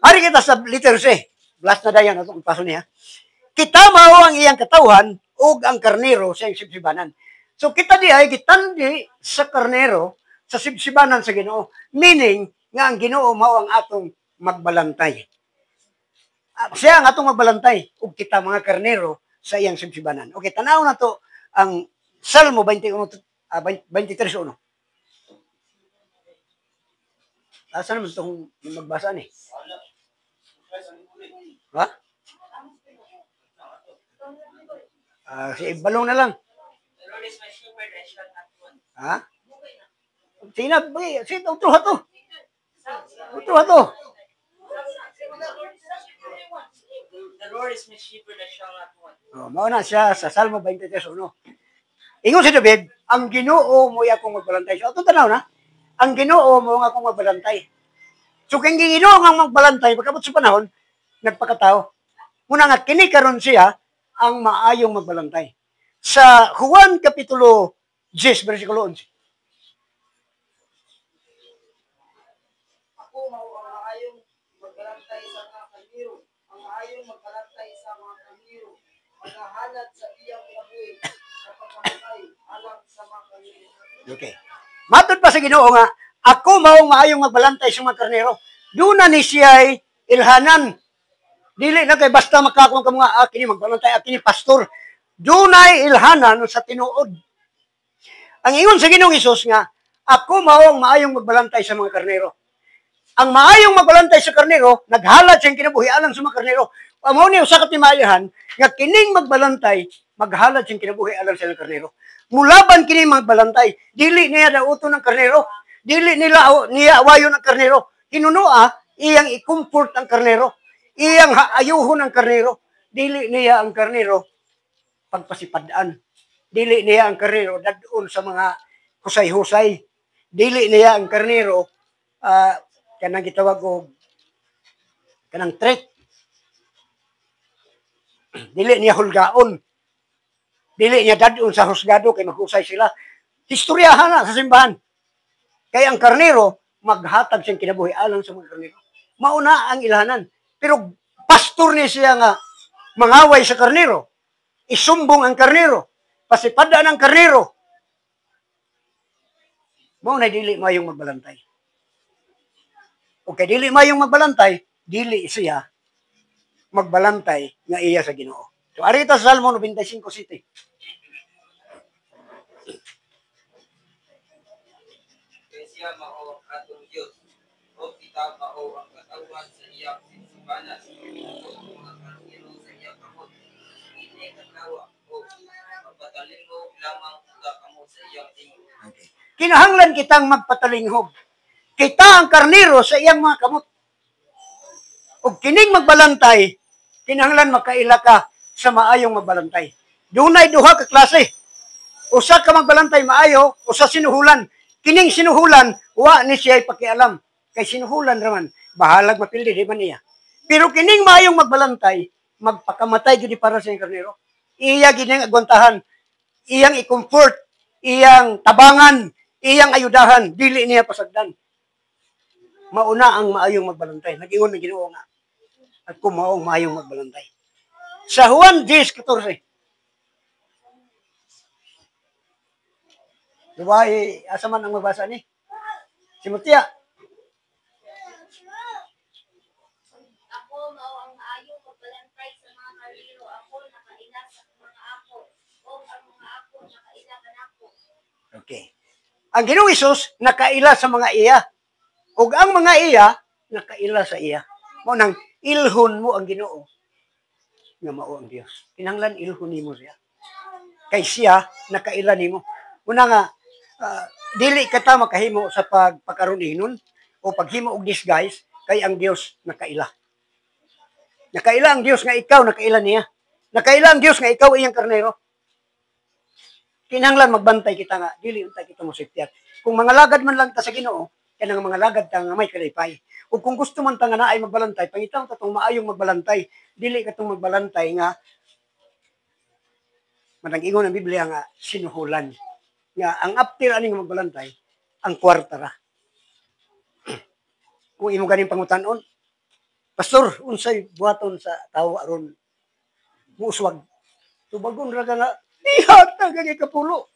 Ari kita sa letter C. Last na dayon atong paso niya. Kita mao ang iyang katawhan ug ang karnero sa iyang sibsibanan. So kita di ay gitandi sa karnero sa sibsibanan sa Ginoo. Meaning nga ang Ginoo mao ang atong magbalantay. Siya ang atong magbalantay ug kita mga karnero sa iyang sibsibanan. Okay, tanaw na to ang Salmo 23:1. Asa naman itong magbasa ni? Ha? Si Balong na lang. Ha? Sinabi, utro to. Utro to. The Lord is my shepherd, I shall not want. Mao na siya sa Salmo 23:1. Ingon si David, ang Ginoo mo akong magbalantay. So, itong tanaw na, ang Ginoo mo nga akong magbalantay. So, kung Ginoo nga magbalantay, pagkabot sa panahon, nagpakatao. Muna nga, kini karon siya ang maayong magbalantay. Sa Juan Kapitulo 10, versikulo 11. Ako mao ang maayong magbalantay sa mga kaniro. Ang maayong magbalantay sa mga kaniro. Maghahanad sa iyang labuhi sa pagkamatay alang sa mga kaniro. Okay. Matod pa sa Ginoo nga, ako maong maayong magbalantay sa mga karnero. Doon na ni siya ay ilhanan. Dili na kay basta makakong ka mga kini magbalantay, kini pastor. Doon ay ilhanan sa tinuod. Ang ingon sa Ginoong Hesus nga, ako maong maayong magbalantay sa mga karnero. Ang maayong magbalantay sa karnero, naghalad siyang kinabuhi alang sa mga karnero. Amo ni usa ka timayahan nga kining magbalantay, maghalad siyang kinabuhi alang sa mga karnero. Mulaban kining magbalantay, dili niya dauton ng karnero, dili niya awayon ang karnero. Hinunoa, iyang i-comfort ang karnero, iyang ayuhon ang karnero, dili niya ang karnero pagpasipadaan. Dili niya ang karnero dadun sa mga husay-husay. Dili niya ang karnero kanang gitawag og kanang trick. Dili niya hulgaon. Dili niya dadun sa husgado kay maghusay sila. Historyahan na sa simbahan. Kay ang karnero maghatag siyang kinabuhi alang sa mga karnero. Mauna ang ilhanan. Pero pastor niya siya nga mangaway sa karnero. Isumbong ang karnero. Pasipadaan ang karnero. Mauna dili mayong magbalantay. Okay, dili mayong magbalantay, dili siya magbalantay nga iya sa Ginoo. So, arita sa Salmo 95:7. Kaya siya mao ang atong Diyos, o kita mao ang katawan sa iyang simbanan, o mga karnero sa iyang kamot. Hindi katawa, o magpatalingo lamang ka kamo sa iyang tingog. Okay. Kinahanglan kitang magpatalinghog. Kita ang karnero sa iyang mga kamot. O kining magbalantay, kinahanglan makaila ka sa maayong magbalantay. Dunay duha ka klase. Usa ka magbalantay maayo, usa sinuhulan. Kining sinuhulan, wa ni siya pakialam. Kay sinuhulan raman, bahalag mapildi, di ba niya? Pero kining maayong magbalantay, magpakamatay gini para sa iyang karnero. Iya gining agwantahan, iyang i-comfort, iyang tabangan, iyang ayudahan, dili niya pasagdan. Mauna ang maayong magbalantay. Nag-ingon ng Ginoo nga. At kung maong maayong magbalantay. Sa Juan 10:14. Diba, asa man ang magbasa ni? Si Mutia. Ako mao ang maayong magbalantay sa mga karnero. Ako nakaila sa mga ako. O ang mga ako nakaila kanako. Okay. Ang Ginoong Hesus nakaila sa mga iya. Ug ang mga iya nakaila sa iya. Mao nang ilhon mo ang Ginoo nga mao ang Dios. Kinahanglan ilhon nimo siya. Kay siya nakaila nimo. Una nga dili ka ta makahimo sa pagpakaroon o paghimo og disguise kay ang Dios nakaila. Nakaila ang Dios nga ikaw nakaila niya. Nakaila ang Dios nga ikaw iyang karnero. Kinahanglan magbantay kita nga dili unta kita mo safety. Kung mga lagad man lang ta sa Ginoo, kanang mga lagad ta nga may kalipay. O kung gusto man ta nga naay magbalantay, pangitaw ta tong maayong magbalantay, dili ka tong magbalantay nga manag-ingon ang Biblia nga sinuhulan. Nga ang after aning magbalantay, ang kwarta ra. Kung imo ganing pangutanon, Pastor, unsay buhaton sa tao aron muuswag. Tubagon ra ka nga, ihat na kagay kapulo.